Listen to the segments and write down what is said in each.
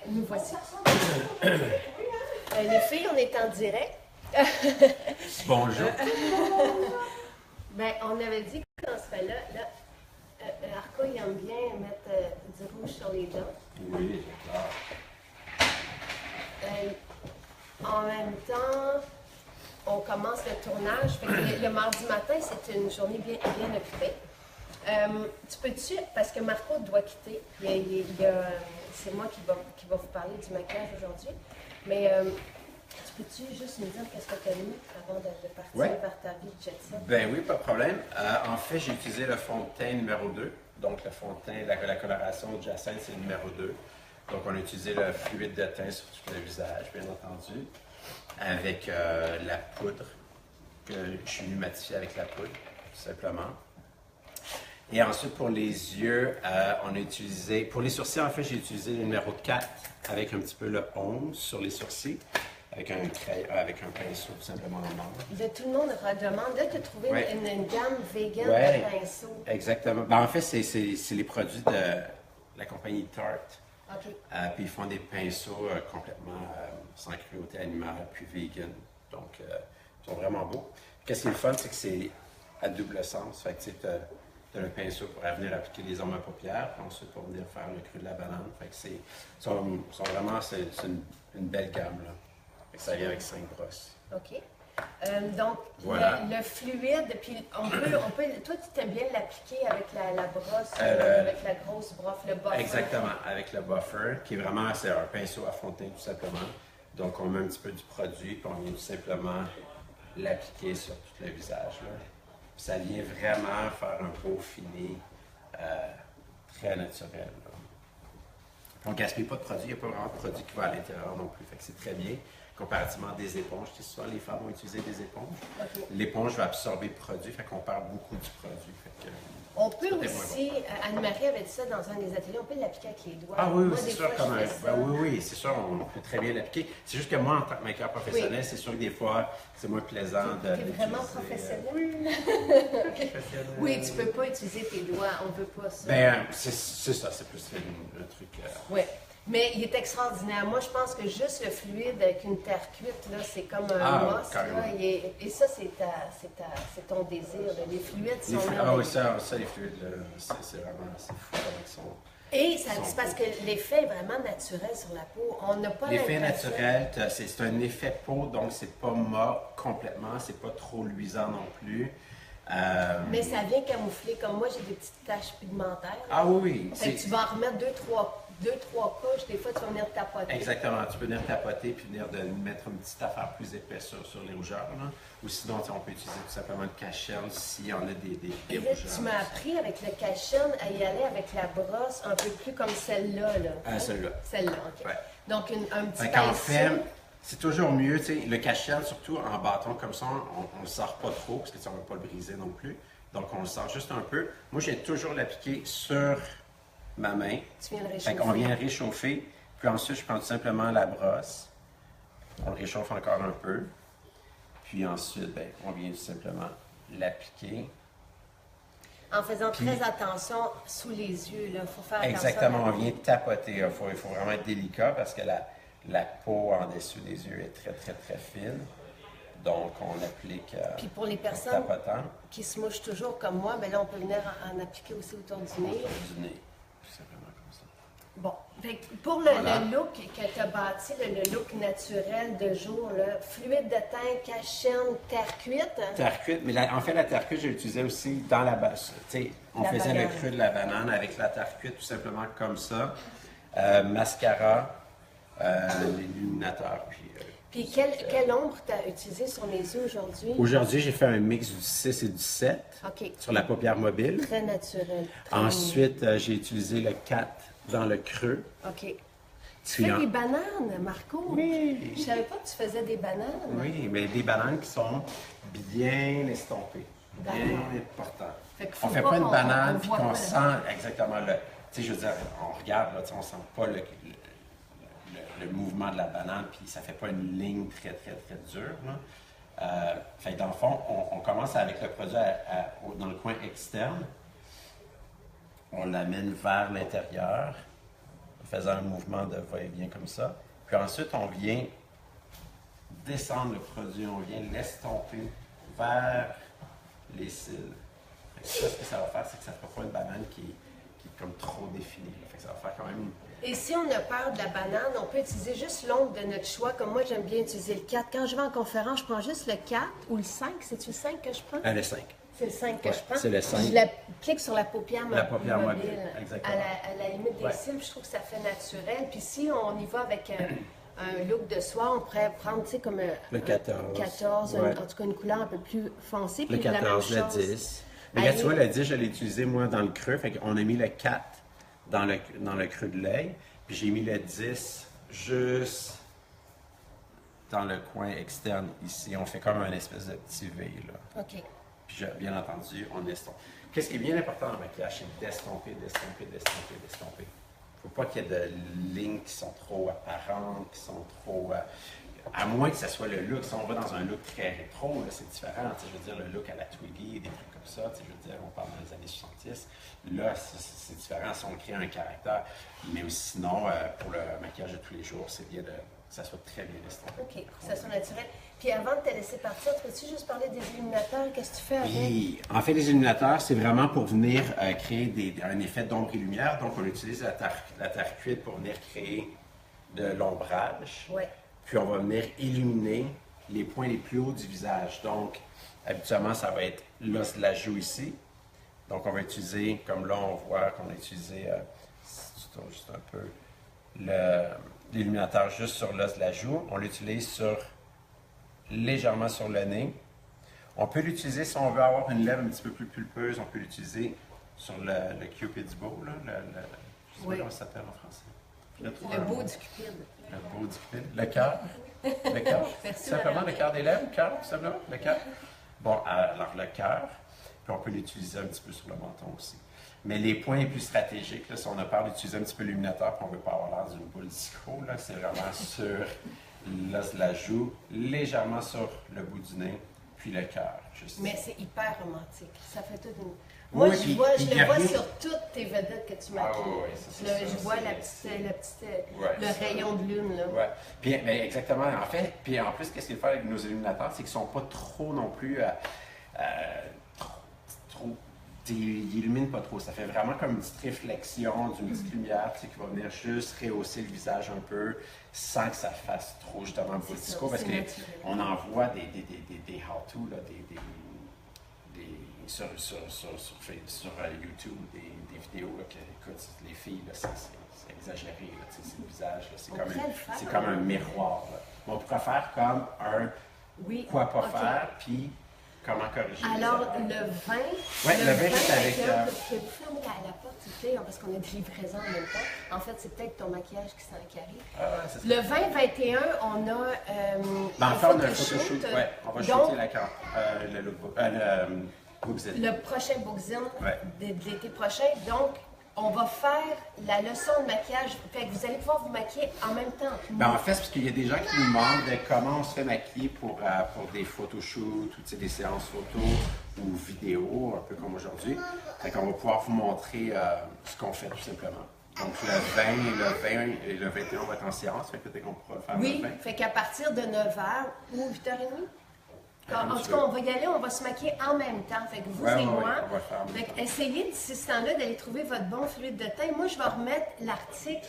nous voici. Les filles, on est en direct. Bonjour. Ben, on avait dit qu'on se fait là, Arco, il aime bien mettre du rouge sur les dents. Oui, c'est clair. En même temps, on commence le tournage. Fait que le mardi matin, c'est une journée bien occupée. Tu peux-tu, parce que Marco doit quitter, c'est moi qui va vous parler du maquillage aujourd'hui, mais tu peux-tu juste nous dire qu'est-ce que tu as mis avant de partir vers ta vie de jet set? Ben oui, pas de problème. En fait, j'ai utilisé le fond de teint numéro 2. Donc, le fond de teint, la coloration de Jacinthe, c'est le numéro 2. Donc, on a utilisé le fluide de teint sur tout le visage, bien entendu, avec la poudre, que je suis venu matifier avec la poudre, tout simplement. Et ensuite, pour les yeux, on a utilisé, pour les sourcils, en fait, j'ai utilisé le numéro 4 avec un petit peu le 11 sur les sourcils, avec un pinceau tout simplement en or. Tout le monde demande, là, tu as trouvé une gamme vegan de pinceaux. Exactement. Ben, en fait, c'est les produits de la compagnie Tarte. OK. Puis ils font des pinceaux complètement sans cruauté animale, puis vegan. Donc, ils sont vraiment beaux. Qu'est-ce qui est le fun, c'est que c'est à double sens. Fait que tu as le pinceau pour venir appliquer les ombres à paupières, puis ensuite pour venir faire le cru de la banane. Fait que c'est une belle gamme, là. Fait que ça vient avec 5 brosses. OK. Donc, voilà. le fluide, puis on peut, toi, tu t'aimes bien l'appliquer avec la brosse, avec la grosse brosse, le buffer. Exactement, avec le buffer, qui est vraiment, c'est un pinceau à fond de teint, tout simplement. Donc, on met un petit peu du produit, puis on vient tout simplement l'appliquer sur tout le visage, là. Puis ça vient vraiment faire un beau filet très naturel, là. On ne gaspille pas de produit, il n'y a pas vraiment de produit qui va à l'intérieur non plus. Fait que c'est très bien. Comparativement à des éponges, tu sais, souvent les femmes vont utiliser des éponges. Okay. L'éponge va absorber le produit, fait qu'on perd beaucoup du produit. Fait que, on peut aussi, Anne-Marie avait dit ça dans un des ateliers, on peut l'appliquer avec les doigts. Ah oui, c'est sûr, oui, c'est sûr, on peut très bien l'appliquer. C'est juste que moi, en tant que maquilleur professionnel, c'est sûr que des fois, c'est moins plaisant de. Tu es vraiment professionnel? Oui, oui, tu peux pas utiliser tes doigts, on veut pas ça. Ben, c'est ça, c'est plus un truc. Oui. Mais il est extraordinaire. Moi, je pense que juste le fluide avec une terre cuite, là, c'est comme un must. Là, et ça, c'est ton désir. Là. Les fluides sont là. Ah oui, ça, les fluides, c'est vraiment fou avec son. Et c'est parce que l'effet est vraiment naturel sur la peau. On n'a pas l'effet naturel, c'est un effet peau, donc c'est pas mort complètement, c'est pas trop luisant non plus. Mais ça vient camoufler. Comme moi, j'ai des petites taches pigmentaires. Ah oui, oui. Tu vas en remettre deux, trois couches. Des fois, tu vas venir tapoter. Exactement. Tu peux venir tapoter puis venir mettre une petite affaire plus épaisse sur les rougeurs. Là. Ou sinon, on peut utiliser tout simplement le cache-cerne s'il y en a des rougeurs. Tu m'as appris avec le cache-cerne à y aller avec la brosse un peu plus comme celle-là. Celle-là. Celle-là, OK. Ouais. Donc, un petit pinceau. En fait, c'est toujours mieux, tu sais, le cache-cerne, surtout en bâton comme ça, on ne le sort pas trop, parce que on ne veut pas le briser non plus. Donc, on le sort juste un peu. Moi, j'ai toujours l'appliquer sur ma main. Tu viens le réchauffer. On vient le réchauffer. Puis ensuite, je prends tout simplement la brosse. On le réchauffe encore un peu. Puis ensuite, on vient tout simplement l'appliquer. En faisant très attention sous les yeux, il faut faire attention. Exactement, on vient tapoter. Il faut vraiment être délicat parce que la peau en dessous des yeux est très, très, très fine. Donc, on applique puis pour les personnes qui se mouchent toujours comme moi, là, on peut venir en appliquer aussi autour du nez. Autour du nez, tout simplement comme ça. Bon, pour le look que tu as bâti, le look naturel de jour, là, fluide de teint, cache-cerne, terre cuite. Terre cuite, mais en fait, la terre cuite, je l'utilisais aussi dans la base. On faisait le cru de la banane avec la terre cuite, tout simplement comme ça. Mascara, l'illuminateur, puis quelle ombre tu as utilisé sur les yeux aujourd'hui? Aujourd'hui, j'ai fait un mix du 6 et du 7 sur la paupière mobile. Très naturel. Ensuite, j'ai utilisé le 4 dans le creux. OK. Tu fais des bananes, Marco? Oui. Je savais pas que tu faisais des bananes. Oui, mais des bananes qui sont bien estompées, bien importantes. On ne fait pas une banane puis qu'on sent exactement le... Tu sais, je veux dire, on regarde, là, on ne sent pas le mouvement de la banane, puis ça ne fait pas une ligne très, très, très dure. Fait que dans le fond, on commence avec le produit dans le coin externe. On l'amène vers l'intérieur, faisant un mouvement de va-et-vient comme ça. Puis ensuite, on vient descendre le produit, on vient l'estomper vers les cils. Ça, ce que ça va faire, c'est que ça ne fera pas une banane qui est comme trop définie. Fait que ça va faire quand même... Et si on a peur de la banane, on peut utiliser juste l'ongle de notre choix. Comme moi, j'aime bien utiliser le 4. Quand je vais en conférence, je prends juste le 4 ou le 5. C'est-tu le 5 que je prends? Le 5. C'est le 5 que je prends. C'est le 5. Je l'applique sur la paupière mobile. La paupière mobile, exactement. À la limite des cils, je trouve que ça fait naturel. Puis si on y va avec un look de soir, on pourrait prendre, tu sais, comme le 14. 14 ouais. En tout cas, une couleur un peu plus foncée. Le Puis 14, la le même chose. 10. Mais là, tu vois, le 10, je l'ai utilisé, moi, dans le creux. Fait qu'on a mis le 4 dans le creux de l'œil. Puis j'ai mis le 10 juste dans le coin externe ici. On fait comme un espèce de petit V, là. OK. Puis bien entendu, on estompe. Qu'est-ce qui est bien important dans le maquillage, c'est d'estomper, d'estomper, d'estomper, d'estomper. Il ne faut pas qu'il y ait de lignes qui sont trop apparentes, qui sont trop... à moins que ce soit le look. Si on va dans un look très rétro, c'est différent. Je veux dire, le look à la Twiggy, des trucs comme ça. Je veux dire, on parle dans les années 70. Là, c'est différent si on crée un caractère. Mais sinon, pour le maquillage de tous les jours, c'est bien que ça soit très bien estompé. OK, que ça soit naturel. Puis avant de te laisser partir, peux-tu juste parler des illuminateurs? Qu'est-ce que tu fais avec? Oui, en fait, les illuminateurs, c'est vraiment pour venir créer un effet d'ombre et lumière. Donc, on utilise la terre cuite pour venir créer de l'ombrage. Ouais. Puis, on va venir illuminer les points les plus hauts du visage. Donc, habituellement, ça va être l'os de la joue ici. Donc, on va utiliser, comme là, on voit qu'on a utilisé, juste un peu, l'illuminateur juste sur l'os de la joue. On l'utilise légèrement sur le nez. On peut l'utiliser si on veut avoir une lèvre un petit peu plus pulpeuse, on peut l'utiliser sur le Cupid's bow, là, je ne sais pas comment ça s'appelle en français. Le beau du cupide. Le beau du cupide. Le cœur. Le cœur. Simplement le cœur des lèvres, le cœur, tout simplement. Le cœur. Bon, alors le cœur. Puis on peut l'utiliser un petit peu sur le menton aussi. Mais les points les plus stratégiques, là, si on a peur d'utiliser un petit peu l'illuminateur, puis on ne veut pas avoir l'air d'une boule disco, là, c'est vraiment sur l'os de la joue, légèrement sur le bout du nez, puis le cœur. Mais c'est hyper romantique. Ça fait toute une... Moi, oui, je le vois sur toutes tes vedettes que tu maquilles. Je vois le rayon de lune. Là. Ouais. Puis, ben, exactement. En fait, puis en plus, qu'est-ce qu'il faut faire avec nos illuminateurs, c'est qu'ils ne sont pas trop non plus... ils illuminent pas trop. Ça fait vraiment comme une petite réflexion d'une petite lumière qui va venir juste rehausser le visage un peu sans que ça fasse trop justement beau disco. Parce qu'on en voit des how-to, là, sur YouTube, des vidéos là, que écoute, les filles, c'est exagéré. C'est le visage, c'est comme un miroir. Là. On pourrait faire comme un quoi pas faire, puis comment corriger. Alors, le 20. Oui, le 20, juste avec. Peux-vous fermer la porte, s'il vous plaît, parce qu'on a des livraisons en même temps. En fait, c'est peut-être ton maquillage qui arrive. Le 20-21, on a. En fait, on a un photoshoot. Oui, on va shooter la carte. Le Bookzine. Le prochain Bookzine de l'été prochain. Donc, on va faire la leçon de maquillage. Fait que vous allez pouvoir vous maquiller en même temps. Ben, en fait, c'est parce qu'il y a des gens qui nous demandent de comment on se fait maquiller pour des photoshoots ou des séances photos ou vidéos, un peu comme aujourd'hui. Fait qu'on va pouvoir vous montrer ce qu'on fait tout simplement. Donc le 20 et le 21, on va être en séance. Fait que peut-être qu'on pourra le faire le 20. Fait qu'à partir de 9h ou 8h30. En tout cas, on va y aller, on va se maquiller en même temps. Fait que vous et moi. Fait que essayez d'ici ce temps-là d'aller trouver votre bon fluide de teint. Moi, je vais remettre l'article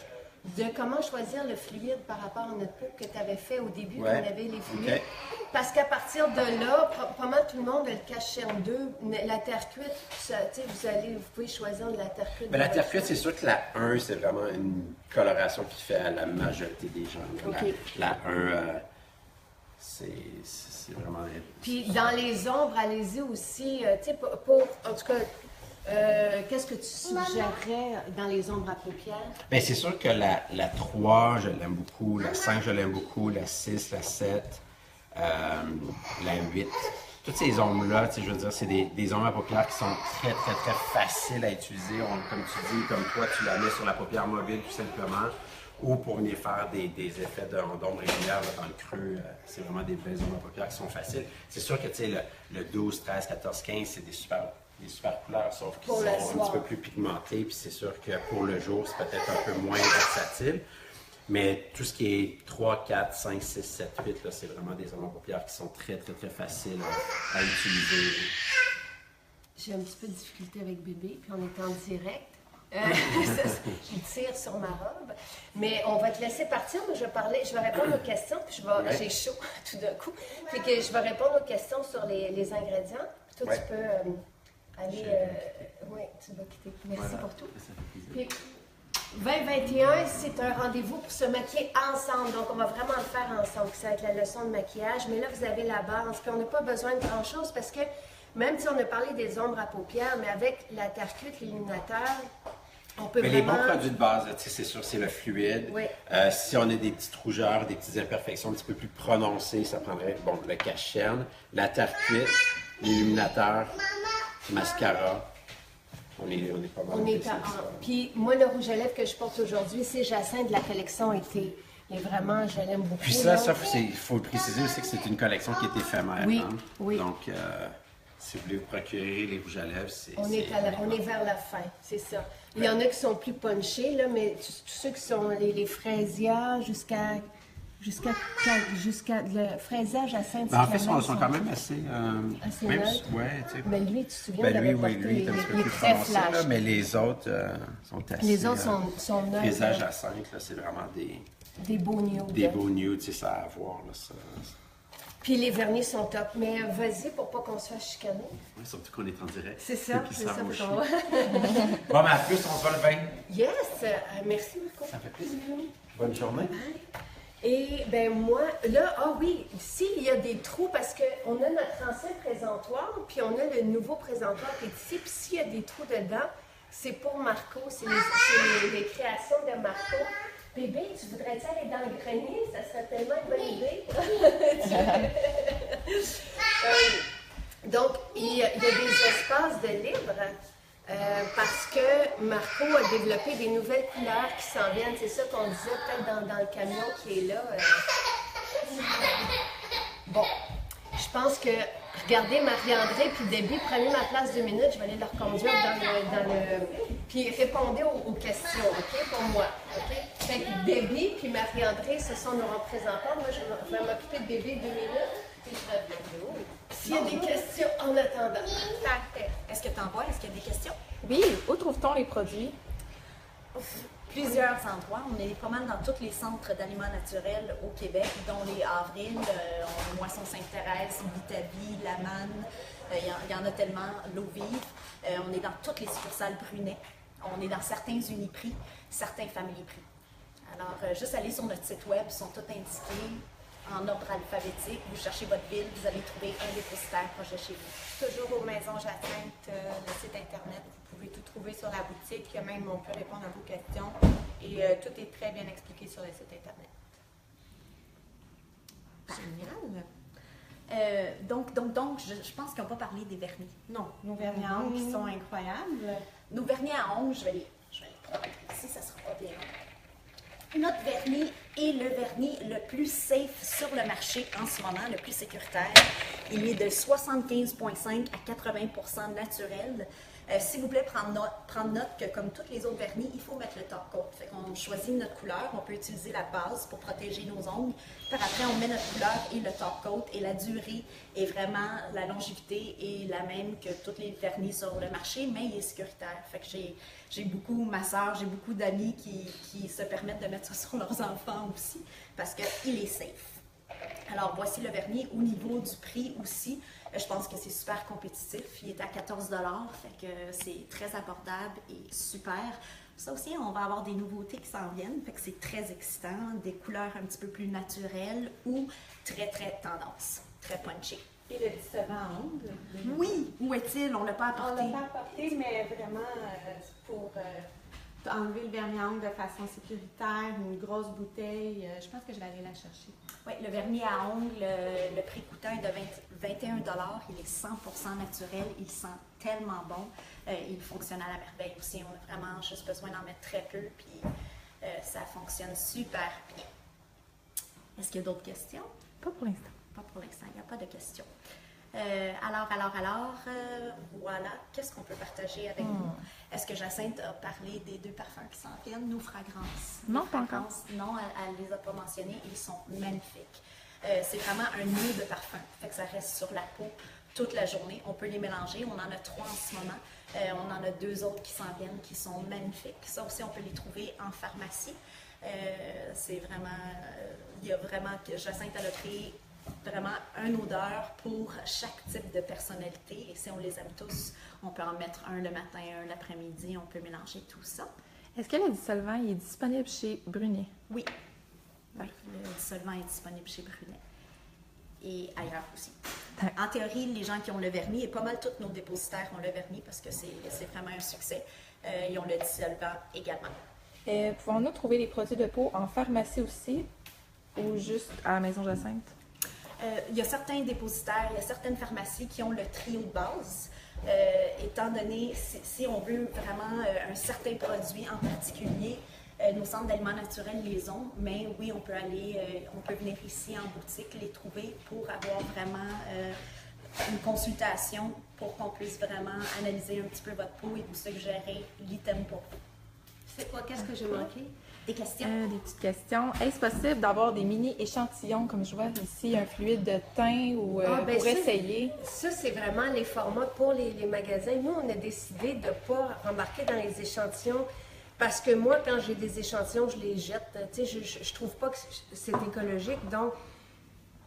de comment choisir le fluide par rapport à notre peau que tu avais fait au début, quand on avait les fluides. Okay. Parce qu'à partir de là, pas mal tout le monde le cache en deux. La terre cuite, vous pouvez choisir de la terre cuite. Mais la terre cuite, c'est sûr que la 1, c'est vraiment une coloration qui fait à la majorité des gens. Okay. La 1, c'est vraiment... Puis dans les ombres, allez-y aussi, tu sais, en tout cas, qu'est-ce que tu suggérerais dans les ombres à paupières? Bien, c'est sûr que la 3, je l'aime beaucoup, la 5, je l'aime beaucoup, la 6, la 7, la 8. Toutes ces ombres-là, je veux dire, c'est des ombres à paupières qui sont très, très, très faciles à utiliser. Comme tu dis, comme toi, tu la mets sur la paupière mobile tout simplement. Ou pour venir faire des effets d'ombre et lumière dans le creux. C'est vraiment des belles ombres à paupières qui sont faciles. C'est sûr que le 12, 13, 14, 15, c'est des super des super couleurs, sauf qu'ils Pour sont le un petit soir. peu plus pigmentés, puis c'est sûr que pour le jour, c'est peut-être un peu moins versatile. Mais tout ce qui est 3, 4, 5, 6, 7, 8, là, c'est vraiment des ombres à paupières qui sont très, très, très faciles à utiliser. J'ai un petit peu de difficulté avec bébé, puis on est en direct. Je tire sur ma robe. Mais on va te laisser partir. Moi, je vais répondre aux questions, puis j'ai chaud tout d'un coup. Puis que je vais répondre aux questions sur les ingrédients. Puis toi, tu peux aller. Oui, tu vas quitter. Merci pour tout. Puis, 2021, c'est un rendez-vous pour se maquiller ensemble. Donc, on va vraiment le faire ensemble. Ça va être la leçon de maquillage. Mais là, vous avez la base. Puis, on n'a pas besoin de grand-chose parce que même si on a parlé des ombres à paupières, mais avec la terre cuite, l'illuminateur, on peut Mais vraiment... les bons produits de base, c'est sûr, c'est le fluide. Oui. Si on a des petites rougeurs, des petites imperfections un petit peu plus prononcées, ça prendrait le cache-cerne, la terre cuite, l'illuminateur, mascara. On est pas mal. On est Puis moi, le rouge à lèvres que je porte aujourd'hui, c'est Jacinthe de la collection été. Et vraiment, je l'aime beaucoup. Puis ça, il faut préciser aussi que c'est une collection qui est éphémère. Oui, hein? oui. Donc, si vous voulez vous procurer les rouges à lèvres, on est vers la fin, c'est ça. Il y en a qui sont plus punchés, là, mais tous ceux qui sont les fraisias jusqu'à le fraisiage à Sainte-Cyclamène. En fait, ils sont quand même assez même, neutres. ouais, tu sais. Mais lui, tu te souviens, Ben il lui, avait oui, porté lui, il est un petit peu les plus très prononcé, flash. là, mais les autres sont assez... Les autres sont neutres. Fraisage à 5, là, c'est vraiment Des beaux nudes. des beaux nudes, c'est ça à voir, là, ça. Puis les vernis sont top. Mais vas-y pour pas qu'on se fasse chicaner. Ouais, surtout qu'on est en direct. C'est ça, Puis c'est ça. rougit. Pour qu'on... Bon, mais à plus, on se voit le 20. Yes! Merci beaucoup. Ça fait plaisir. Bonne journée. Et ben moi, là, oui, ici, il y a des trous parce qu'on a notre ancien présentoir, puis on a le nouveau présentoir qui est ici. Puis s'il y a des trous dedans, c'est pour Marco, c'est les créations de Marco. Bébé, tu voudrais-tu aller dans le grenier? Ça serait tellement une bonne idée. Donc, il y a des espaces de libre. Parce que Marco a développé des nouvelles couleurs qui s'en viennent. C'est ça qu'on disait peut-être dans le camion qui est là. Bon, je pense que, regardez, Marie-André puis Debbie, prenez ma place 2 minutes, je vais aller leur conduire dans le... Puis répondez aux questions, OK, pour moi, OK? Fait que Debbie puis Marie-André, ce sont nos représentants. Moi, je vais m'occuper de Debbie 2 minutes, puis je reviens. S'il y a des questions en attendant. Parfait. Est-ce que tu en vois? Est-ce qu'il y a des questions? Oui, où trouve-t-on les produits? Plusieurs endroits. On est pas mal dans tous les centres d'aliments naturels au Québec, dont les Avril, Moisson Sainte-Thérèse, Vitavie, Lamanne. Il y en a tellement, l'eau vive. On est dans toutes les succursales Brunet. On est dans certains Uniprix, certains Family Prix. Alors, juste aller sur notre site web, ils sont tous indiqués en ordre alphabétique. Vous cherchez votre ville, vous allez trouver un dépositaire proche de chez vous. Toujours aux Maisons Jacinthe, le site Internet. Vous pouvez tout trouver sur la boutique. Même, on peut répondre à vos questions. Et tout est très bien expliqué sur le site Internet. Génial. Donc, je pense qu'ils n'ont pas parlé des vernis. Non, nos vernis à ongles qui sont incroyables. Nos vernis à ongles, je vais les prendre ici, ça sera pas bien long. Notre vernis est le vernis le plus safe sur le marché en ce moment, le plus sécuritaire. Il est de 75,5 à 80% naturel. S'il vous plaît, prendre note que comme tous les autres vernis, il faut mettre le top coat. Fait qu'on choisit notre couleur, on peut utiliser la base pour protéger nos ongles. Par après, on met notre couleur et le top coat et la durée est vraiment, la longévité est la même que tous les vernis sur le marché, mais il est sécuritaire. Fait que j'ai beaucoup, ma soeur, j'ai beaucoup d'amis qui se permettent de mettre ça sur leurs enfants aussi parce qu'il est safe. Alors, voici le vernis au niveau du prix aussi. Je pense que c'est super compétitif. Il est à 14 $, fait que c'est très abordable et super. Ça aussi, on va avoir des nouveautés qui s'en viennent, fait que c'est très excitant. Des couleurs un petit peu plus naturelles ou très, très tendance, très punché. Et le dissevant à ongles. Oui, où est-il? On ne l'a pas On apporté. ne l'a pas apporté, mais vraiment pour enlever le vernis à ongles de façon sécuritaire, une grosse bouteille. Je pense que je vais aller la chercher. Oui, le vernis à ongles, le prix coûtant est de 21 $. Il est 100% naturel. Il sent tellement bon. Il fonctionne à la merveille aussi. On a vraiment juste besoin d'en mettre très peu, puis ça fonctionne super bien. Est-ce qu'il y a d'autres questions? Pas pour l'instant. Pas pour l'instant, il n'y a pas de questions. Voilà, qu'est-ce qu'on peut partager avec vous? Est-ce que Jacinthe a parlé des 2 parfums qui s'en viennent? Nos fragrances. Non, Nos pas encore. fragrances, non, elle ne les a pas mentionnés. Ils sont magnifiques. C'est vraiment un nœud de parfum. Fait que ça reste sur la peau toute la journée. On peut les mélanger. On en a 3 en ce moment. On en a 2 autres qui s'en viennent qui sont magnifiques. Ça aussi, on peut les trouver en pharmacie. C'est vraiment... il y a vraiment... Jacinthe, elle a créé vraiment une odeur pour chaque type de personnalité. Et si on les aime tous, on peut en mettre un le matin, un l'après-midi. On peut mélanger tout ça. Est-ce que le dissolvant il est disponible chez Brunet? Oui. Oui, le dissolvant est disponible chez Brunet et ailleurs aussi. En théorie, les gens qui ont le vernis, et pas mal tous nos dépositaires ont le vernis parce que c'est vraiment un succès, ils ont le dissolvant également. Pouvons-nous trouver les produits de peau en pharmacie aussi ou juste à la Maison Jacinthe? Il y a certains dépositaires, il y a certaines pharmacies qui ont le trio de base. Étant donné, si on veut vraiment un certain produit en particulier, nos centres d'aliments naturels les ont, mais oui, on peut venir ici en boutique les trouver pour avoir vraiment une consultation pour qu'on puisse vraiment analyser un petit peu votre peau et vous suggérer l'item pour vous. C'est quoi? Qu'est-ce que j'ai manqué? Des questions? Des petites questions. Est-ce possible d'avoir des mini-échantillons, comme je vois ici, un fluide de teint ou Ben pour ça, essayer? Ça, c'est vraiment les formats pour les magasins. Nous, on a décidé de ne pas embarquer dans les échantillons parce que moi, quand j'ai des échantillons, je les jette. Tu sais, je trouve pas que c'est écologique. Donc,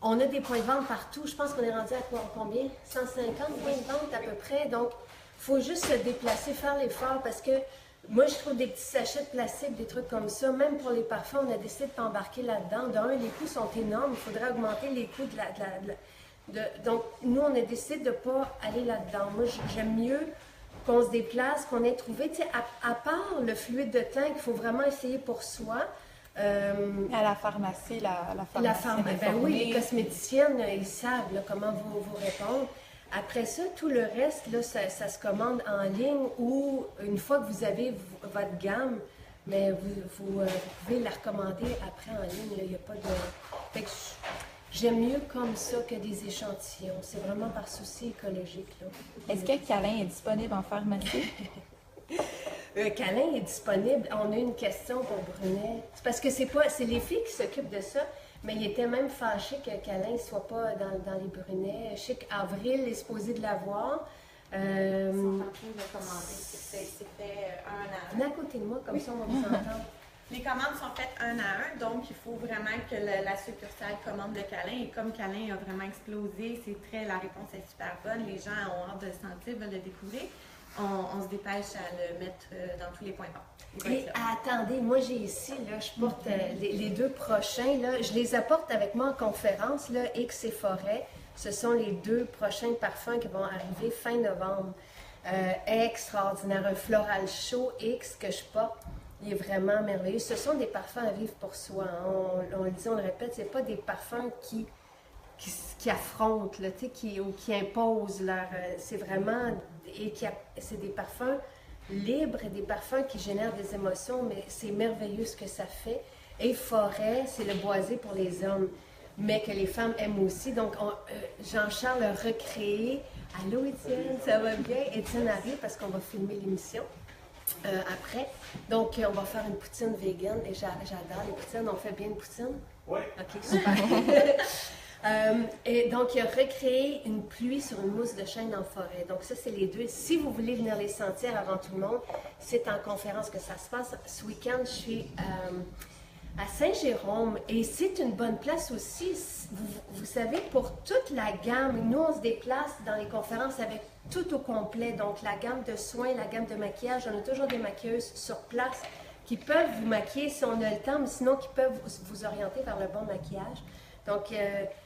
on a des points de vente partout. Je pense qu'on est rendu à combien? 150 points de vente à peu près. Donc, il faut juste se déplacer, faire l'effort parce que moi, je trouve des petits sachets de plastique, des trucs comme ça. Même pour les parfums, on a décidé de ne pas embarquer là-dedans. D'un, les coûts sont énormes. Il faudrait augmenter les coûts donc, nous, on a décidé de ne pas aller là-dedans. Moi, j'aime mieux qu'on se déplace, qu'on ait trouvé, tu sais, à part le fluide de teint qu'il faut vraiment essayer pour soi. À la pharmacie, la pharmacienne Ben oui, informée. les cosméticiennes, ils savent là, comment vous répondre. Après ça, tout le reste, là, ça se commande en ligne ou une fois que vous avez votre gamme, mais vous pouvez la recommander après en ligne. Il n'y a pas de... Fait que j'aime mieux comme ça que des échantillons. C'est vraiment par souci écologique. Là. Est-ce que Câlin est disponible en pharmacie? Câlin est disponible. On a une question pour Brunet. C'est parce que c'est les filles qui s'occupent de ça, mais il était même fâché que Câlin ne soit pas dans les Brunets. Je sais qu'Avril est supposé de l'avoir. Ils sont en train de commander. C'est fait un à un. Venez à côté de moi, comme ça on va vous entendre. Les commandes sont faites un à un, donc il faut vraiment que la succursale commande de Câlin. Et comme Câlin a vraiment explosé, la réponse est super bonne. Les gens ont hâte de le sentir, veulent le découvrir. On se dépêche à le mettre dans tous les points de vente. Et attendez, moi j'ai ici, là, je porte les 2 prochains, là, je les apporte avec moi en conférence, là, X et Forêt. Ce sont les 2 prochains parfums qui vont arriver fin novembre. Extraordinaire, un floral chaud X que je porte. Il est vraiment merveilleux. Ce sont des parfums à vivre pour soi. Hein. On le dit, on le répète, c'est pas des parfums qui affrontent, là, ou qui imposent leur... c'est vraiment... c'est des parfums libres et des parfums qui génèrent des émotions, mais c'est merveilleux ce que ça fait. Et Forêt, c'est le boisé pour les hommes, mais que les femmes aiment aussi. Donc, Jean-Charles a recréé... Allô, Étienne, ça va bien? Étienne arrive parce qu'on va filmer l'émission. Après. Donc, on va faire une poutine vegan et j'adore les poutines. On fait bien une poutine? Oui. OK, super. Et donc, il a recréé une pluie sur une mousse de chêne en forêt. Donc, ça, c'est les 2. Si vous voulez venir les sentir avant tout le monde, c'est en conférence que ça se passe. Ce week-end, je suis à Saint-Jérôme et c'est une bonne place aussi. Vous savez, pour toute la gamme, nous, on se déplace dans les conférences avec tout au complet. Donc, la gamme de soins, la gamme de maquillage. On a toujours des maquilleuses sur place qui peuvent vous maquiller si on a le temps, mais sinon qui peuvent vous orienter vers le bon maquillage. Donc,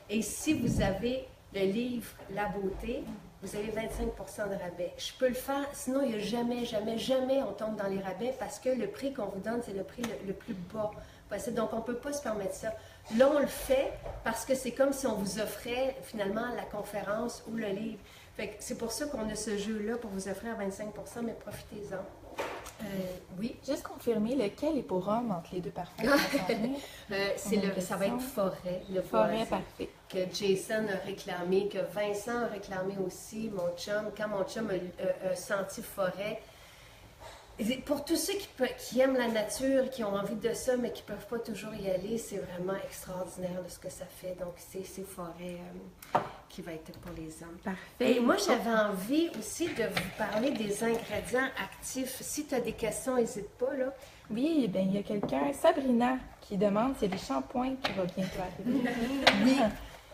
et si vous avez le livre La beauté, vous avez 25% de rabais. Je peux le faire, sinon il n'y a jamais on tombe dans les rabais parce que le prix qu'on vous donne, c'est le prix le plus bas possible. Donc, on ne peut pas se permettre ça. Là, on le fait parce que c'est comme si on vous offrait finalement la conférence ou le livre. Fait que c'est pour ça qu'on a ce jeu-là pour vous offrir 25%, mais profitez-en. Oui. Juste confirmer, lequel est pour homme entre les deux parfums qui vont s'en venir? Ça va être Forêt, le Forêt, boisé, parfait. que Jason a réclamé, que Vincent a réclamé aussi, mon chum. Quand mon chum a senti Forêt, pour tous ceux qui aiment la nature, qui ont envie de ça, mais qui ne peuvent pas toujours y aller, c'est vraiment extraordinaire de ce que ça fait. Donc, c'est Forêt qui va être pour les hommes. Parfait. Et moi, j'avais envie aussi de vous parler des ingrédients actifs. Si tu as des questions, n'hésite pas, là. Oui, ben il y a quelqu'un, Sabrina, qui demande s'il y a des shampoings qui va bientôt arriver. Oui,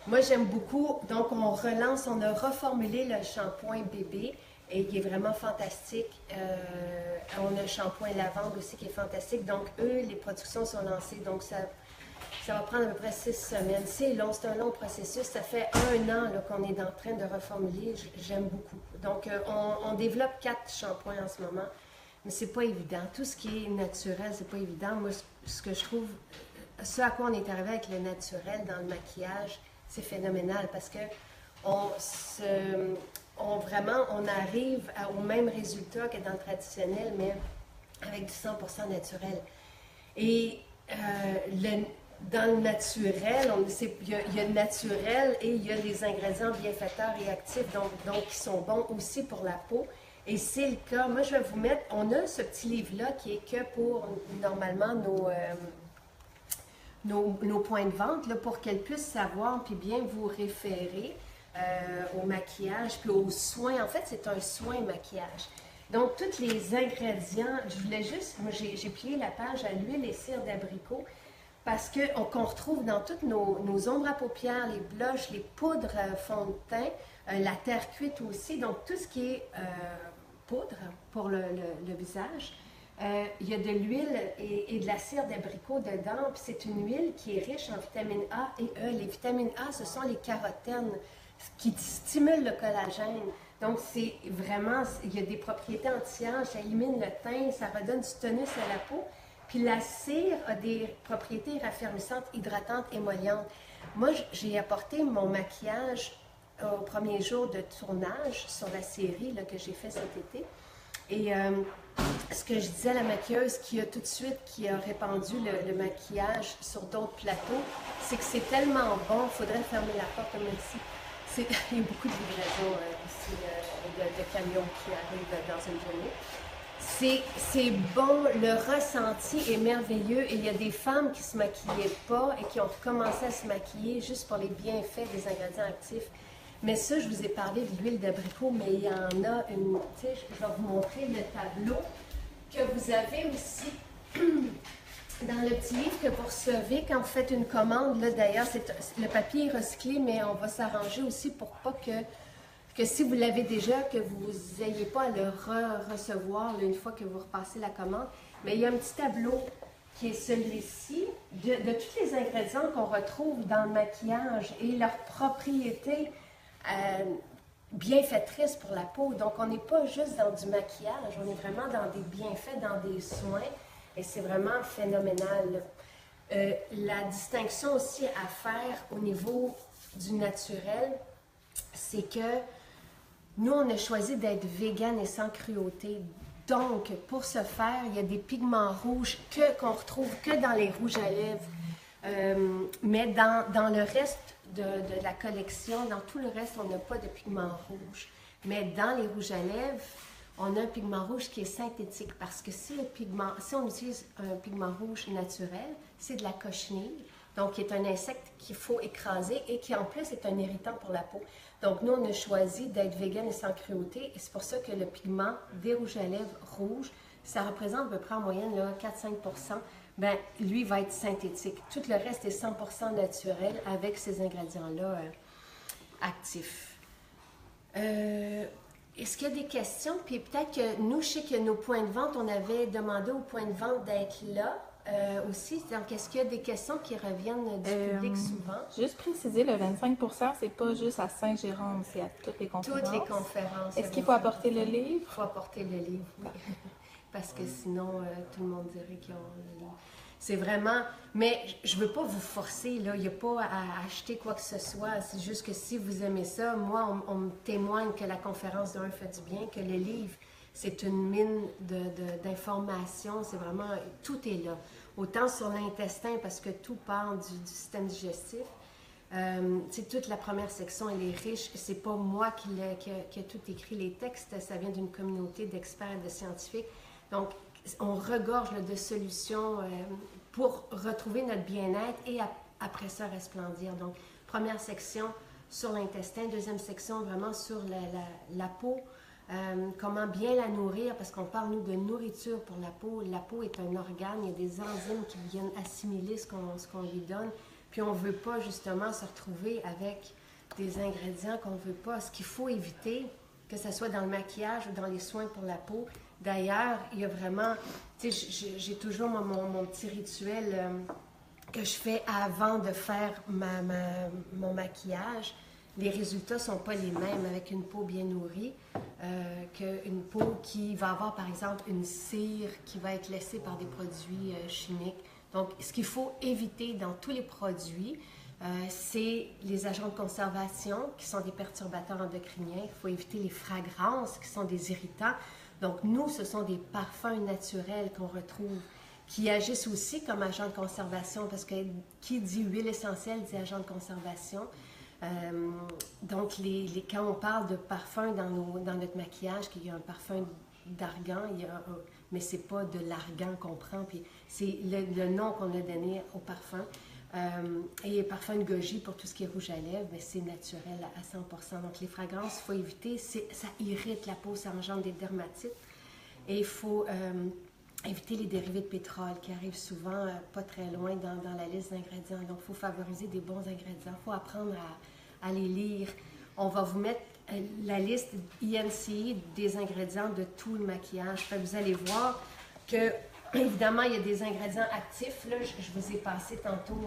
moi j'aime beaucoup. Donc on a reformulé le shampoing bébé et il est vraiment fantastique. On a le shampoing lavande aussi qui est fantastique. Donc eux, les productions sont lancées. Donc ça va prendre à peu près 6 semaines. C'est long, c'est un long processus. Ça fait 1 an là, qu'on est en train de reformuler. J'aime beaucoup. Donc on développe 4 shampoings en ce moment. Mais c'est pas évident. Tout ce qui est naturel, c'est pas évident. Moi, ce que je trouve, ce à quoi on est arrivé avec le naturel dans le maquillage, c'est phénoménal parce que on arrive au même résultat que dans le traditionnel, mais avec du 100% naturel. Et dans le naturel, il y a le naturel et il y a les ingrédients bienfaiteurs et actifs, donc qui sont bons aussi pour la peau. Et c'est le cas. Moi, je vais vous mettre, on a ce petit livre-là qui est que pour, normalement, nos points de vente, là, pour qu'elles puissent savoir, puis bien vous référer au maquillage, puis aux soins. En fait, c'est un soin maquillage. Donc, tous les ingrédients, je voulais juste, moi, j'ai plié la page à l'huile et cire d'abricot, parce qu'on retrouve dans toutes nos ombres à paupières, les blushs, les poudres fond de teint, la terre cuite aussi, donc tout ce qui est poudre pour le visage. Il y a de l'huile et de la cire d'abricot dedans, puis c'est une huile qui est riche en vitamine A et E. Les vitamines A, ce sont les carotènes qui stimulent le collagène. Donc, c'est vraiment, il y a des propriétés anti-âge, ça élimine le teint, ça redonne du tonus à la peau. Puis la cire a des propriétés raffermissantes, hydratantes, émollientes. Moi, j'ai apporté mon maquillage au premier jour de tournage sur la série là, que j'ai fait cet été. Et ce que je disais à la maquilleuse qui a répandu le maquillage sur d'autres plateaux, c'est que c'est tellement bon, il faudrait fermer la porte, merci. Il y a beaucoup de livraisons ici, de camions qui arrivent dans une journée. C'est bon, le ressenti est merveilleux et il y a des femmes qui ne se maquillaient pas et qui ont recommencé à se maquiller juste pour les bienfaits des ingrédients actifs. Mais ça, je vous ai parlé de l'huile d'abricot, mais il y en a une, tu sais, je vais vous montrer le tableau que vous avez aussi dans le petit livre que vous recevez quand vous faites une commande. Là, d'ailleurs, le papier est recyclé, mais on va s'arranger aussi pour pas que si vous l'avez déjà, que vous n'ayez pas à le recevoir une fois que vous repassez la commande. Mais il y a un petit tableau qui est celui-ci, de tous les ingrédients qu'on retrouve dans le maquillage et leurs propriétés bienfaitrices pour la peau. Donc, on n'est pas juste dans du maquillage, on est vraiment dans des bienfaits, dans des soins, et c'est vraiment phénoménal. La distinction aussi à faire au niveau du naturel, c'est que nous, on a choisi d'être vegan et sans cruauté. Donc, pour ce faire, il y a des pigments rouges qu'on retrouve que dans les rouges à lèvres. Mais dans le reste de la collection, dans tout le reste, on n'a pas de pigment rouge. Mais dans les rouges à lèvres, on a un pigment rouge qui est synthétique parce que si on utilise un pigment rouge naturel, c'est de la cochenille, donc qui est un insecte qu'il faut écraser et qui en plus est un irritant pour la peau. Donc nous, on a choisi d'être vegan et sans cruauté et c'est pour ça que le pigment des rouges à lèvres rouges, ça représente à peu près en moyenne 4-5%. Ben, lui va être synthétique. Tout le reste est 100% naturel avec ces ingrédients-là actifs. Est-ce qu'il y a des questions? Puis peut-être que nous, je sais que nos points de vente, on avait demandé aux points de vente d'être là aussi. Donc, est-ce qu'il y a des questions qui reviennent du public souvent? Juste préciser, le 25%, c'est pas juste à Saint-Jérôme, c'est à toutes les conférences. Toutes les conférences. Est-ce qu'il faut apporter le livre? Il faut apporter le livre, oui. Parce que sinon, tout le monde dirait qu'ils ont le livre. C'est vraiment... Mais je ne veux pas vous forcer, là. Il n'y a pas à acheter quoi que ce soit. C'est juste que si vous aimez ça, moi, on me témoigne que la conférence d'un fait du bien, que le livre c'est une mine d'informations. C'est vraiment, tout est là. Autant sur l'intestin, parce que tout part du système digestif. Toute la première section, elle est riche. C'est pas moi qui a tout écrit. Les textes, ça vient d'une communauté d'experts et de scientifiques. Donc, on regorge là, de solutions pour retrouver notre bien-être et après ça, resplendir. Donc, première section sur l'intestin. Deuxième section, vraiment sur la peau. Comment bien la nourrir, parce qu'on parle, nous, de nourriture pour la peau. La peau est un organe, il y a des enzymes qui viennent assimiler ce qu'on lui donne. Puis on ne veut pas, justement, se retrouver avec des ingrédients qu'on ne veut pas. Ce qu'il faut éviter, que ce soit dans le maquillage ou dans les soins pour la peau. D'ailleurs, il y a vraiment... Tu sais, j'ai toujours mon petit rituel que je fais avant de faire mon maquillage. Les résultats ne sont pas les mêmes avec une peau bien nourrie qu'une peau qui va avoir, par exemple, une cire qui va être laissée par des produits chimiques. Donc, ce qu'il faut éviter dans tous les produits, c'est les agents de conservation qui sont des perturbateurs endocriniens. Il faut éviter les fragrances qui sont des irritants. Donc, nous, ce sont des parfums naturels qu'on retrouve qui agissent aussi comme agents de conservation parce que qui dit huile essentielle dit agent de conservation. Donc, quand on parle de parfum dans notre maquillage, qu'il y a un parfum d'argan, mais c'est pas de l'argan qu'on prend, puis c'est le nom qu'on a donné au parfum. Et le parfum de goji pour tout ce qui est rouge à lèvres, mais c'est naturel à 100%. Donc, les fragrances, il faut éviter, ça irrite la peau, ça engendre des dermatites. Et il faut éviter les dérivés de pétrole qui arrivent souvent pas très loin dans la liste d'ingrédients. Donc, il faut favoriser des bons ingrédients. Il faut apprendre à les lire. On va vous mettre la liste INCI des ingrédients de tout le maquillage. Fait que vous allez voir que, évidemment, il y a des ingrédients actifs. Là, je vous ai passé tantôt,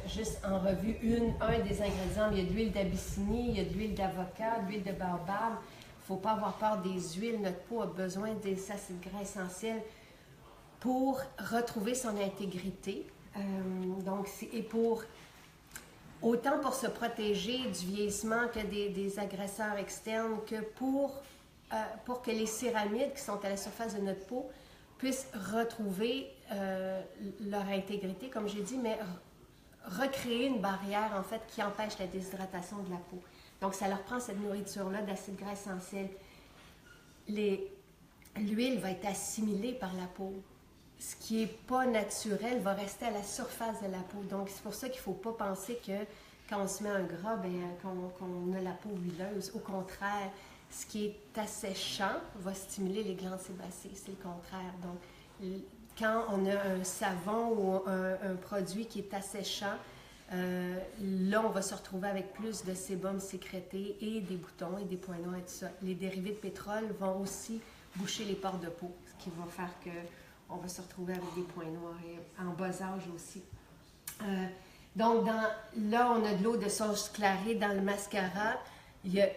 juste en revue, un des ingrédients. Il y a de l'huile d'abyssinie, il y a de l'huile d'avocat, de l'huile de baobab. Il ne faut pas avoir peur des huiles. Notre peau a besoin des acides gras essentiels pour retrouver son intégrité. Autant pour se protéger du vieillissement que des agresseurs externes, que pour que les céramides qui sont à la surface de notre peau puissent retrouver leur intégrité, comme j'ai dit, mais recréer une barrière, en fait, qui empêche la déshydratation de la peau. Donc, ça leur prend cette nourriture-là d'acides gras essentiels. L'huile va être assimilée par la peau. Ce qui n'est pas naturel va rester à la surface de la peau. Donc, c'est pour ça qu'il ne faut pas penser que quand on se met un gras, qu'on a la peau huileuse. Au contraire, ce qui est asséchant va stimuler les glandes sébacées. C'est le contraire. Donc, quand on a un savon ou un produit qui est asséchant, là, on va se retrouver avec plus de sébum sécrété et des boutons et des points noirs et tout ça. Les dérivés de pétrole vont aussi boucher les pores de peau, ce qui va faire qu'on va se retrouver avec des points noirs et en bas âge aussi. Donc, là, on a de l'eau de sauge clarée dans le mascara. Il y a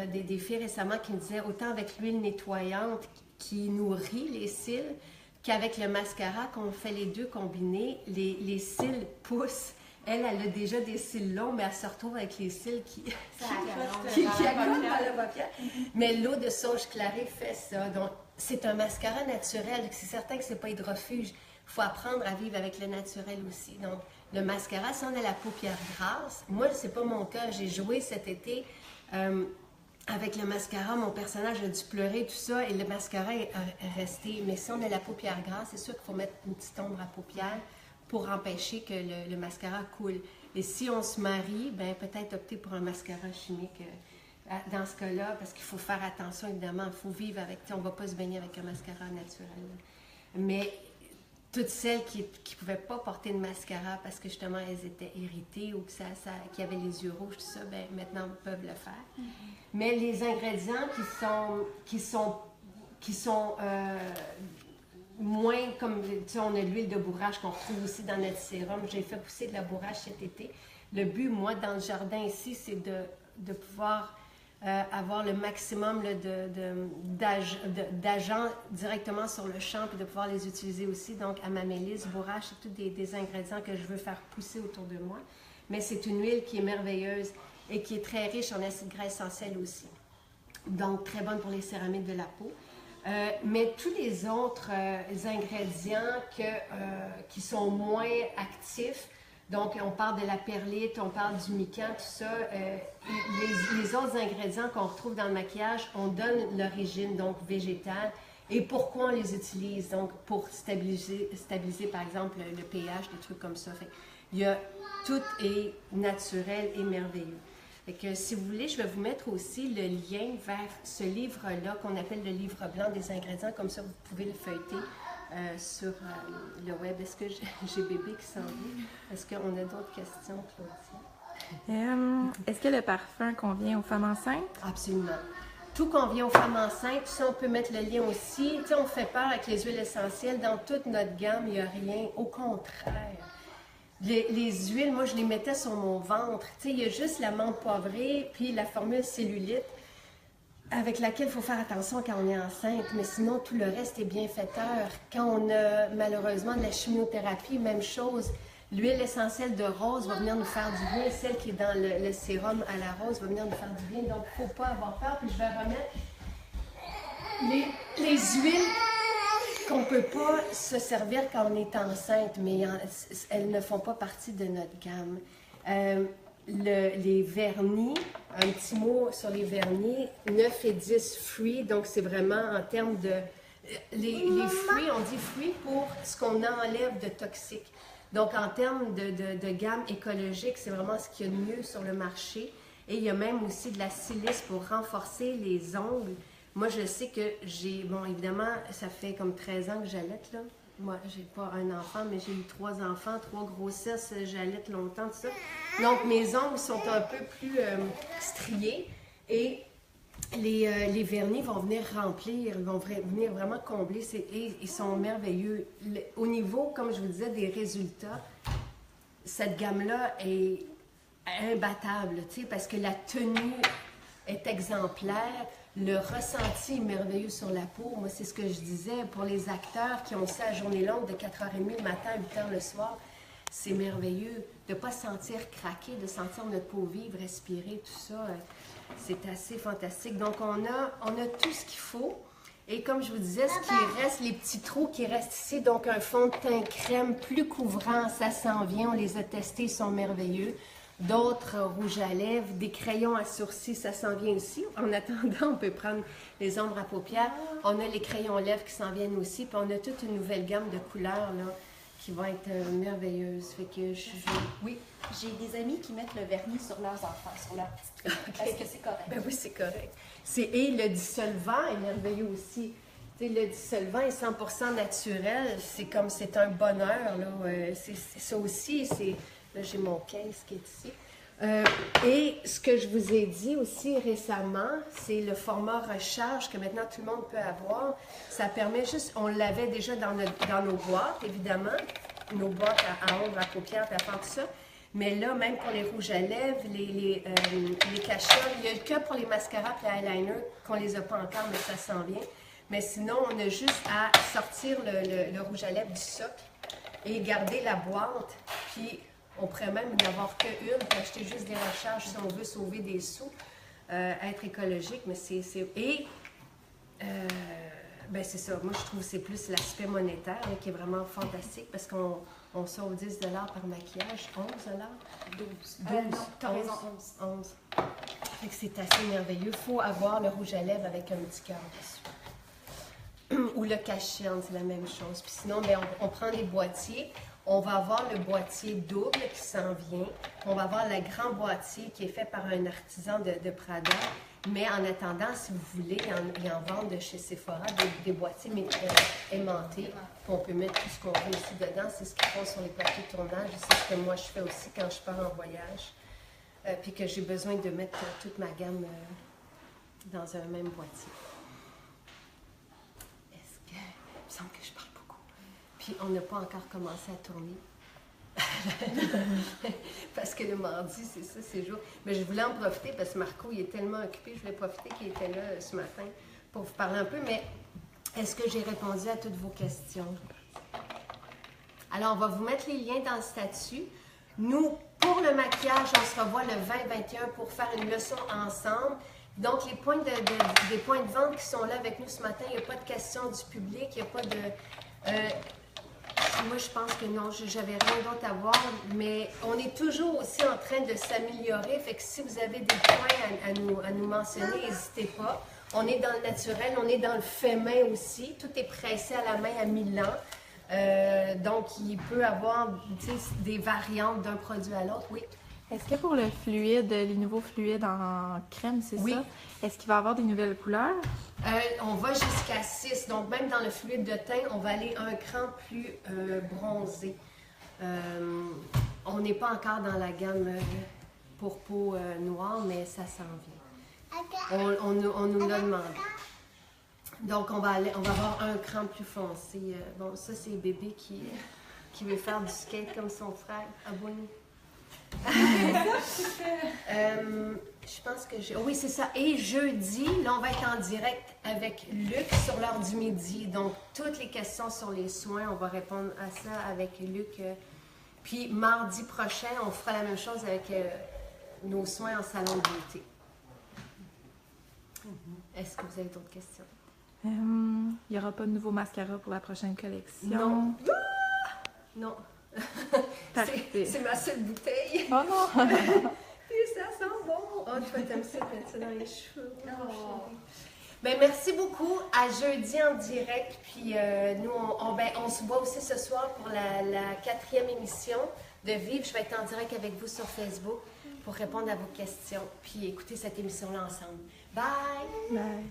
des filles récemment qui me disait autant avec l'huile nettoyante qui nourrit les cils qu'avec le mascara, qu'on fait les deux combinés, les cils poussent. Elle a déjà des cils longs, mais elle se retrouve avec les cils qui accrochent dans la paupière. Mais l'eau de sauge clarée fait ça. Donc, c'est un mascara naturel. C'est certain que ce n'est pas hydrofuge. Il faut apprendre à vivre avec le naturel aussi. Donc, le mascara, si on a la paupière grasse, moi, ce n'est pas mon cas. J'ai joué cet été avec le mascara. Mon personnage a dû pleurer, tout ça, et le mascara est resté. Mais si on a la paupière grasse, c'est sûr qu'il faut mettre une petite ombre à paupière pour empêcher que le mascara coule. Et si on se marie, ben peut-être opter pour un mascara chimique dans ce cas-là, parce qu'il faut faire attention, évidemment, il faut vivre avec, on ne va pas se baigner avec un mascara naturel. Mais toutes celles qui ne pouvaient pas porter de mascara parce que justement elles étaient irritées ou qui avaient les yeux rouges, tout ça, ben maintenant peuvent le faire. Mm-hmm. Mais les ingrédients qui sont moins comme, tu sais, on a l'huile de bourrache qu'on retrouve aussi dans notre sérum. J'ai fait pousser de la bourrache cet été. Le but, moi, dans le jardin ici, c'est de pouvoir avoir le maximum d'agents directement sur le champ et de pouvoir les utiliser aussi. Donc, à ma mélisse, bourrache, c'est tous des ingrédients que je veux faire pousser autour de moi. Mais c'est une huile qui est merveilleuse et qui est très riche en acides gras essentiels aussi. Donc, très bonne pour les céramides de la peau. Mais tous les autres ingrédients qui sont moins actifs, donc on parle de la perlite, on parle du mican, tout ça, les autres ingrédients qu'on retrouve dans le maquillage, on donne l'origine, donc végétale, et pourquoi on les utilise, donc pour stabiliser par exemple le pH, des trucs comme ça. Tout est naturel et merveilleux. Fait que, si vous voulez, je vais vous mettre aussi le lien vers ce livre-là qu'on appelle le livre blanc des ingrédients. Comme ça, vous pouvez le feuilleter sur le web. Est-ce que j'ai bébé qui s'en vient? Est-ce qu'on a d'autres questions, Claudie? Est-ce que le parfum convient aux femmes enceintes? Absolument. Tout convient aux femmes enceintes. Ça, on peut mettre le lien aussi. Tu sais, on fait peur avec les huiles essentielles. Dans toute notre gamme, il n'y a rien. Au contraire. Les huiles, moi, je les mettais sur mon ventre. Tu sais, il y a juste la menthe poivrée, puis la formule cellulite, avec laquelle il faut faire attention quand on est enceinte. Mais sinon, tout le reste est bienfaiteur. Quand on a, malheureusement, de la chimiothérapie, même chose. L'huile essentielle de rose va venir nous faire du bien. Celle qui est dans le sérum à la rose va venir nous faire du bien. Donc, il ne faut pas avoir peur. Puis, je vais remettre les huiles qu'on ne peut pas se servir quand on est enceinte, mais elles ne font pas partie de notre gamme. Les vernis, un petit mot sur les vernis, 9 et 10 fruits, donc c'est vraiment en termes de... Les fruits, on dit fruits pour ce qu'on enlève de toxique. Donc en termes de gamme écologique, c'est vraiment ce qu'il y a de mieux sur le marché. Et il y a même aussi de la silice pour renforcer les ongles. Moi, je sais que bon, évidemment, ça fait comme 13 ans que j'allaite, là. Moi, j'ai pas un enfant, mais j'ai eu 3 enfants, 3 grossesses, j'allaite longtemps, tout ça. Donc, mes ongles sont un peu plus striés et les vernis vont venir remplir, ils vont venir vraiment combler, et ils sont merveilleux. Au niveau, comme je vous disais, des résultats, cette gamme-là est imbattable, tu sais, parce que la tenue est exemplaire. Le ressenti est merveilleux sur la peau. Moi, c'est ce que je disais. Pour les acteurs qui ont ça à journée longue de 4h30 le matin à 8h le soir, c'est merveilleux de ne pas se sentir craquer, de sentir notre peau vivre, respirer, tout ça. C'est assez fantastique. Donc, on a tout ce qu'il faut. Et comme je vous disais, ce qui reste, les petits trous qui restent ici, donc un fond de teint crème plus couvrant, ça s'en vient. On les a testés, ils sont merveilleux. D'autres rouges à lèvres, des crayons à sourcils, ça s'en vient aussi. En attendant, on peut prendre les ombres à paupières. On a les crayons lèvres qui s'en viennent aussi. Puis on a toute une nouvelle gamme de couleurs là, qui vont être merveilleuses. Fait que oui. J'ai des amis qui mettent le vernis sur leurs enfants, sur leurs petites filles. Est-ce que c'est correct? Ben oui, c'est correct. Et le dissolvant est merveilleux aussi. Tu sais, le dissolvant est 100% naturel. C'est un bonheur. Là. C'est ça aussi, c'est... Là, j'ai mon case qui est ici. Et ce que je vous ai dit aussi récemment, c'est le format recharge que maintenant tout le monde peut avoir. Ça permet juste, on l'avait déjà dans nos boîtes, évidemment, nos boîtes à ongles, à paupières, à faire tout ça. Mais là, même pour les rouges à lèvres, les cachettes, il n'y a que pour les mascaras et les eyeliners qu'on ne les a pas encore, mais ça s'en vient. Mais sinon, on a juste à sortir le rouge à lèvres du socle et garder la boîte, puis on pourrait même n'avoir qu'une, puis acheter juste des recharges si on veut sauver des sous, être écologique, mais ben c'est ça. Moi, je trouve que c'est plus l'aspect monétaire là, qui est vraiment fantastique parce qu'on sauve 10 $ par maquillage. 11 $? 12. 12. Non, t'as raison, 11. Fait que c'est assez merveilleux. Il faut avoir le rouge à lèvres avec un petit cœur dessus. Ou le cache-cerne, c'est la même chose. Puis sinon, ben, on prend les boîtiers. On va avoir le boîtier double qui s'en vient. On va avoir le grand boîtier qui est fait par un artisan de Prada. Mais en attendant, si vous voulez, ils en vendent de chez Sephora des boîtiers aimantés. On peut mettre tout ce qu'on veut aussi dedans. C'est ce qu'ils font sur les papiers de tournage. C'est ce que moi je fais aussi quand je pars en voyage. Puis que j'ai besoin de mettre toute ma gamme dans un même boîtier. Il me semble que je parle beaucoup. Puis on n'a pas encore commencé à tourner. Parce que le mardi, c'est ça, c'est jour. Mais je voulais en profiter parce que Marco, il est tellement occupé. Je voulais profiter qu'il était là ce matin pour vous parler un peu. Mais est-ce que j'ai répondu à toutes vos questions? Alors, on va vous mettre les liens dans le statut. Nous, pour le maquillage, on se revoit le 20-21 pour faire une leçon ensemble. Donc, les points des points de vente qui sont là avec nous ce matin, il n'y a pas de questions du public, il n'y a pas de... moi, je pense que non, j'avais rien d'autre à voir, mais on est toujours aussi en train de s'améliorer. Fait que si vous avez des points à nous mentionner, n'hésitez pas. On est dans le naturel, on est dans le fait main aussi. Tout est pressé à la main à Milan. Donc, il peut y avoir des variantes d'un produit à l'autre, oui. Est-ce que pour le fluide, les nouveaux fluides en crème, c'est Oui. ça? Est-ce qu'il va y avoir des nouvelles couleurs? On va jusqu'à 6. Donc, même dans le fluide de teint, on va aller un cran plus bronzé. On n'est pas encore dans la gamme pour peau noire, mais ça s'en vient. On nous l'a demandé. Donc, on va avoir un cran plus foncé. Bon, ça, c'est bébé qui veut faire du skate comme son frère. Abonné. Je pense que j'ai... Oui, c'est ça. Et jeudi, là, on va être en direct avec Luc sur l'heure du midi. Donc, toutes les questions sur les soins, on va répondre à ça avec Luc. Puis, mardi prochain, on fera la même chose avec nos soins en salon de beauté. Est-ce que vous avez d'autres questions? Il n'y aura pas de nouveau mascara pour la prochaine collection? Non. Non. Parfait. C'est ma seule bouteille. Oh non! Et ça sent bon. Oh, toi, t'aimes ça, mettre ça dans les cheveux. Oh. Ben, merci beaucoup. À jeudi en direct. Puis nous, on se voit aussi ce soir pour la 4e émission de Vive. Je vais être en direct avec vous sur Facebook pour répondre à vos questions. Puis écouter cette émission-là ensemble. Bye! Bye!